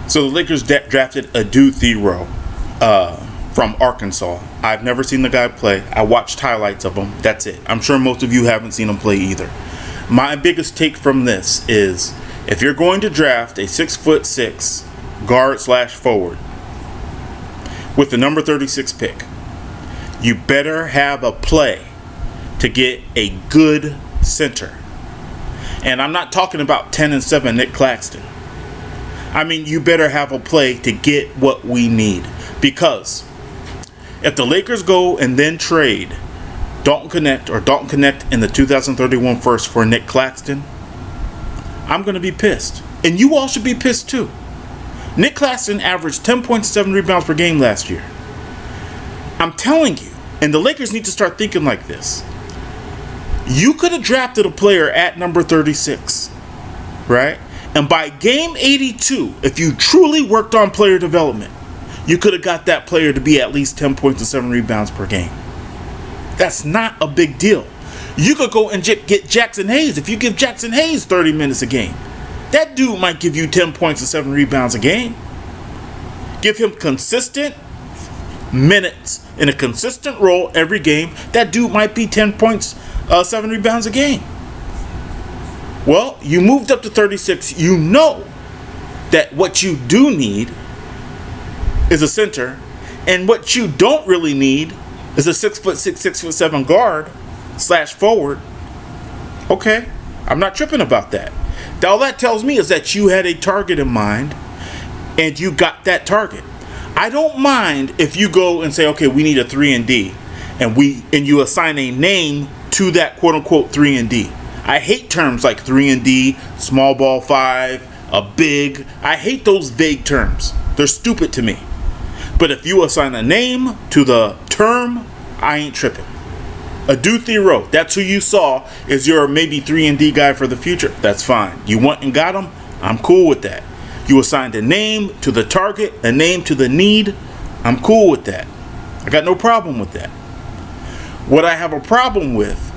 So the Lakers drafted Adou Thiero from Arkansas. I've never seen the guy play. I watched highlights of him. That's it. I'm sure most of you haven't seen him play either. My biggest take from this is, if you're going to draft a 6'6" guard/forward with the number 36 pick, you better have a play to get a good center. And I'm not talking about 10-7 Nic Claxton. I mean, you better have a play to get what we need. Because if the Lakers go and then trade Dalton Connect in the 2031 first for Nic Claxton, I'm going to be pissed. And you all should be pissed too. Nic Claxton averaged 10.7 rebounds per game last year. I'm telling you, and the Lakers need to start thinking like this. You could have drafted a player at number 36, right? And by game 82, if you truly worked on player development, you could have got that player to be at least 10 points and 7 rebounds per game. That's not a big deal. You could go and get Jackson Hayes. If you give Jackson Hayes 30 minutes a game, that dude might give you 10 points and 7 rebounds a game. Give him consistent minutes in a consistent role every game. That dude might be 10 points, 7 rebounds a game. Well, you moved up to 36. You know that what you do need is a center, and what you don't really need is a 6'6", 6'7" guard/forward. Okay, I'm not tripping about that. All that tells me is that you had a target in mind, and you got that target. I don't mind if you go and say, okay, we need a 3-and-D, and you assign a name to that quote-unquote 3-and-D. I hate terms like 3-and-D, small ball 5, a big. I hate those vague terms. They're stupid to me. But if you assign a name to the term, I ain't tripping. Adou Thiero, that's who you saw is your maybe 3-and-D guy for the future. That's fine. You went and got him. I'm cool with that. You assigned a name to the target, a name to the need. I'm cool with that. I got no problem with that. What I have a problem with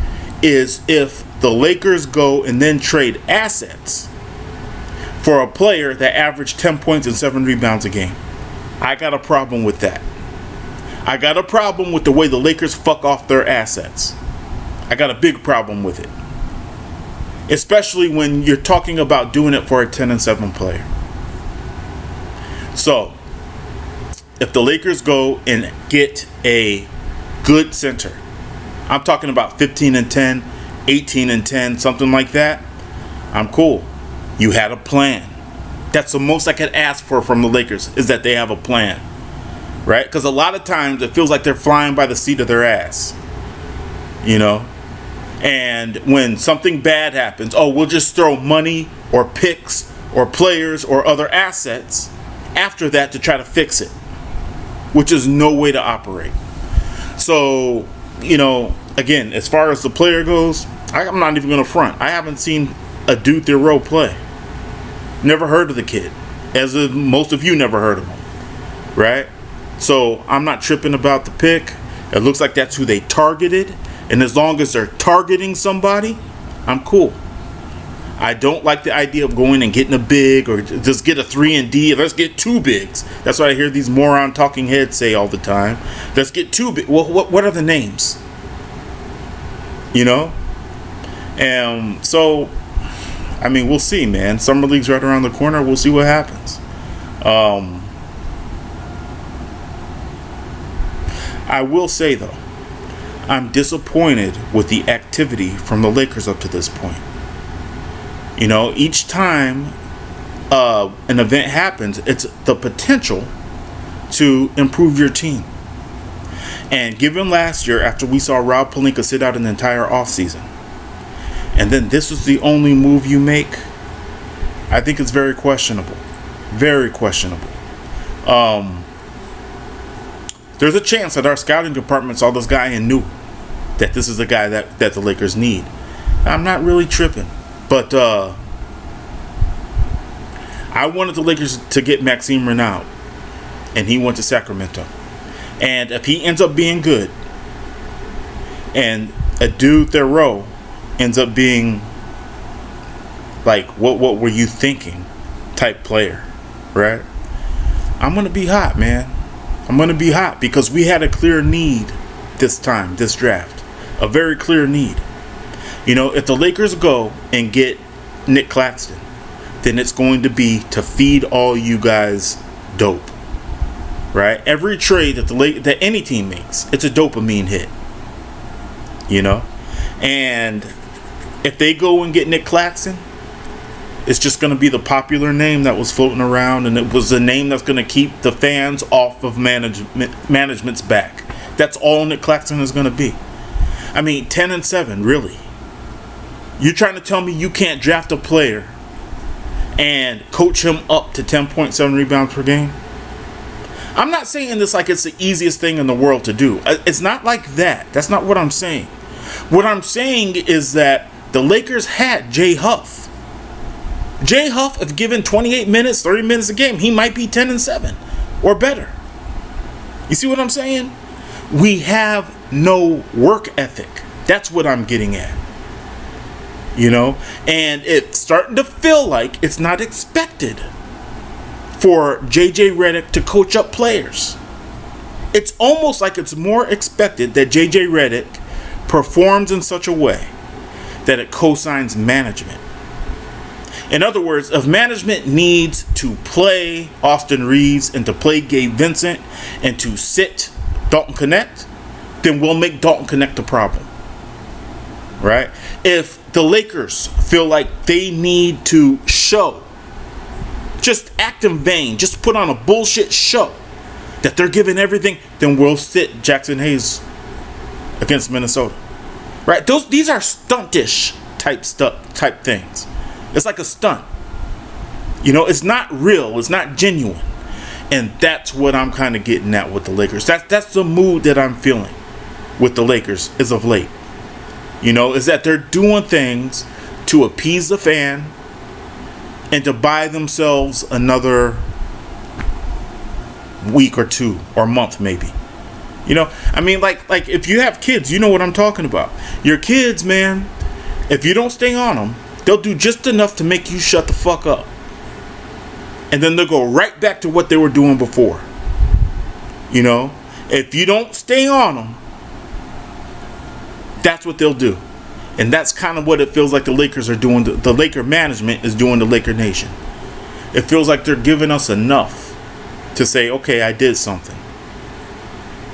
is if the Lakers go and then trade assets for a player that averaged 10 points and 7 rebounds a game. I got a problem with that. I got a problem with the way the Lakers fuck off their assets. I got a big problem with it. Especially when you're talking about doing it for a 10-7 player. So, if the Lakers go and get a good center, I'm talking about 15-10, 18-10, something like that, I'm cool. You had a plan. That's the most I could ask for from the Lakers, is that they have a plan. Right? Because a lot of times it feels like they're flying by the seat of their ass. You know? And when something bad happens, we'll just throw money or picks or players or other assets after that to try to fix it. Which is no way to operate. So, again, as far as the player goes, I'm not even going to front. I haven't seen Adou Thiero play. Never heard of the kid. As of most of you never heard of him. Right? So I'm not tripping about the pick. It looks like that's who they targeted. And as long as they're targeting somebody, I'm cool. I don't like the idea of going and getting a big or just get a 3-and-D. Let's get 2 bigs. That's what I hear these moron talking heads say all the time. Let's get 2 big. Well, what are the names? So, I mean, we'll see, man. Summer League's right around the corner. We'll see what happens. I will say, though, I'm disappointed with the activity from the Lakers up to this point. Each time an event happens, it's the potential to improve your team. And given last year, after we saw Rob Pelinka sit out an entire offseason, and then this is the only move you make, I think it's very questionable. Very questionable. There's a chance that our scouting department saw this guy and knew that this is the guy that the Lakers need. I'm not really tripping. But I wanted the Lakers to get Maxime Renaud, and he went to Sacramento. And if he ends up being good, and Adou Thiero ends up being like, what were you thinking type player, right? I'm going to be hot, man. I'm going to be hot because we had a clear need this time, this draft. A very clear need. You know, if the Lakers go and get Nic Claxton, then it's going to be to feed all you guys dope. Right? Every trade that any team makes, it's a dopamine hit. You know? And if they go and get Nic Claxton, it's just going to be the popular name that was floating around, and it was a name that's going to keep the fans off of management's back. That's all Nic Claxton is going to be. I mean, 10-7, really. You're trying to tell me you can't draft a player and coach him up to 10.7 rebounds per game? I'm not saying this like it's the easiest thing in the world to do. It's not like that. That's not what I'm saying. What I'm saying is that the Lakers had Jay Huff. Jay Huff, if given 28 minutes, 30 minutes a game, he might be 10-7 or better. You see what I'm saying? We have no work ethic. That's what I'm getting at. You know? And it's starting to feel like it's not expected for JJ Redick to coach up players. It's almost like it's more expected that JJ Redick performs in such a way that it cosigns management. In other words, if management needs to play Austin Reeves and to play Gabe Vincent and to sit Dalton Connect, then we'll make Dalton Connect the problem. Right? If the Lakers feel like they need to show, just act in vain, just put on a bullshit show that they're giving everything, then we'll sit Jackson Hayes against Minnesota. Right? These are stuntish type things. It's like a stunt. You know, it's not real. It's not genuine. And that's what I'm kind of getting at with the Lakers. That's the mood that I'm feeling with the Lakers as of late. You know, is that they're doing things to appease the fan and to buy themselves another week or two or month maybe. You know, I mean, like if you have kids, you know what I'm talking about. Your kids, man, if you don't stay on them, they'll do just enough to make you shut the fuck up. And then they'll go right back to what they were doing before. You know? If you don't stay on them, that's what they'll do. And that's kind of what it feels like the Lakers are doing. The Laker management is doing to Laker Nation. It feels like they're giving us enough to say, okay, I did something.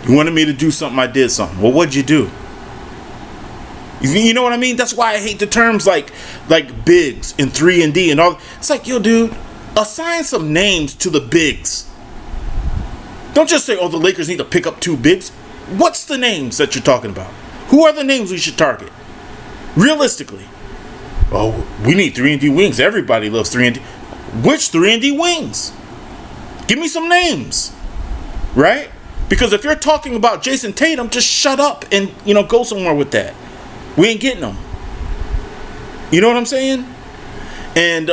You wanted me to do something, I did something. Well, what'd you do? You know what I mean? That's why I hate the terms like bigs and 3-and-D and all. It's like, yo, dude, assign some names to the bigs. Don't just say, oh, the Lakers need to pick up 2 bigs. What's the names that you're talking about? Who are the names we should target? Realistically. Oh, we need 3-and-D wings. Everybody loves 3-and-D. Which 3-and-D wings? Give me some names. Right? Because if you're talking about Jason Tatum, just shut up and, go somewhere with that. We ain't getting them. You know what I'm saying? And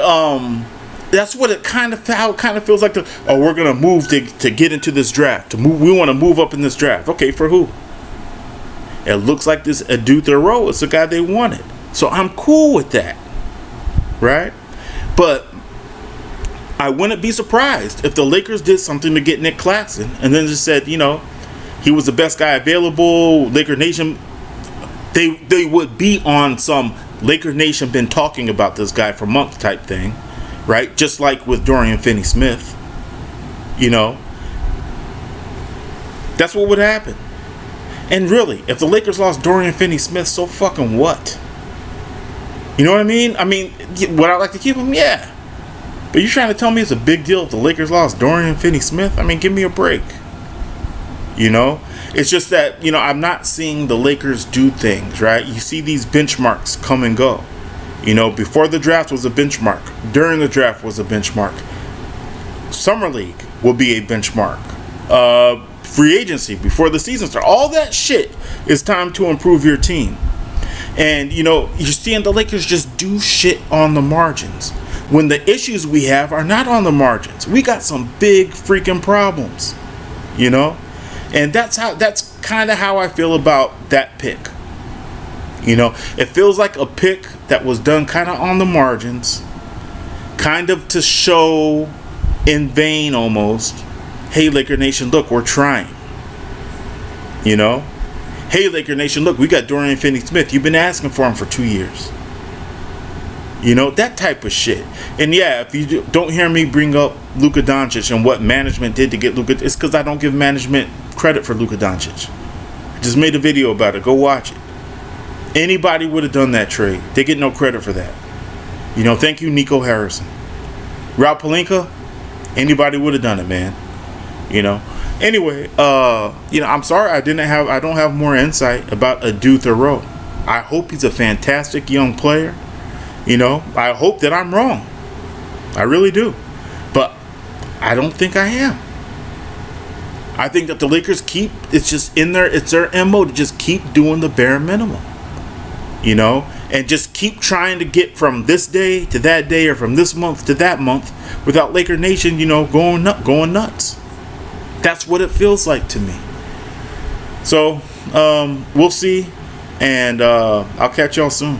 that's what how it kind of feels like. We're gonna move to get into this draft. We want to move up in this draft. Okay, for who? It looks like this Adou Thiero is the guy they wanted. So I'm cool with that, right? But I wouldn't be surprised if the Lakers did something to get Nic Claxton and then just said, he was the best guy available. Laker Nation. They would be on some Laker Nation been talking about this guy for months type thing, right? Just like with Dorian Finney-Smith, that's what would happen. And really, if the Lakers lost Dorian Finney-Smith, so fucking what? You know what I mean? I mean, would I like to keep him? Yeah. But you trying to tell me it's a big deal if the Lakers lost Dorian Finney-Smith? I mean, give me a break. It's just that, I'm not seeing the Lakers do things, right? You see these benchmarks come and go. Before the draft was a benchmark. During the draft was a benchmark. Summer League will be a benchmark. Free agency before the season starts. All that shit is time to improve your team. And, you're seeing the Lakers just do shit on the margins. When the issues we have are not on the margins. We got some big freaking problems. And that's kind of how I feel about that pick. It feels like a pick that was done kind of on the margins, kind of to show in vain almost, hey, Laker Nation, look, we're trying. You know? Hey, Laker Nation, look, we got Dorian Finney-Smith. You've been asking for him for 2 years. You know, that type of shit. And yeah, if you don't hear me bring up Luka Doncic and what management did to get Luka, it's because I don't give management credit for Luka Doncic. I just made a video about it. Go watch it. Anybody would have done that trade. They get no credit for that. You know, thank you, Nico Harrison. Rob Pelinka, anybody would have done it, man. You know. Anyway, you know, I'm sorry I don't have more insight about Adou Thiero. I hope he's a fantastic young player. You know, I hope that I'm wrong. I really do. But I don't think I am. I think that the Lakers it's just in there, it's their MO to just keep doing the bare minimum. You know, and just keep trying to get from this day to that day or from this month to that month without Laker Nation, you know, going nuts. That's what it feels like to me. So, we'll see. And I'll catch y'all soon.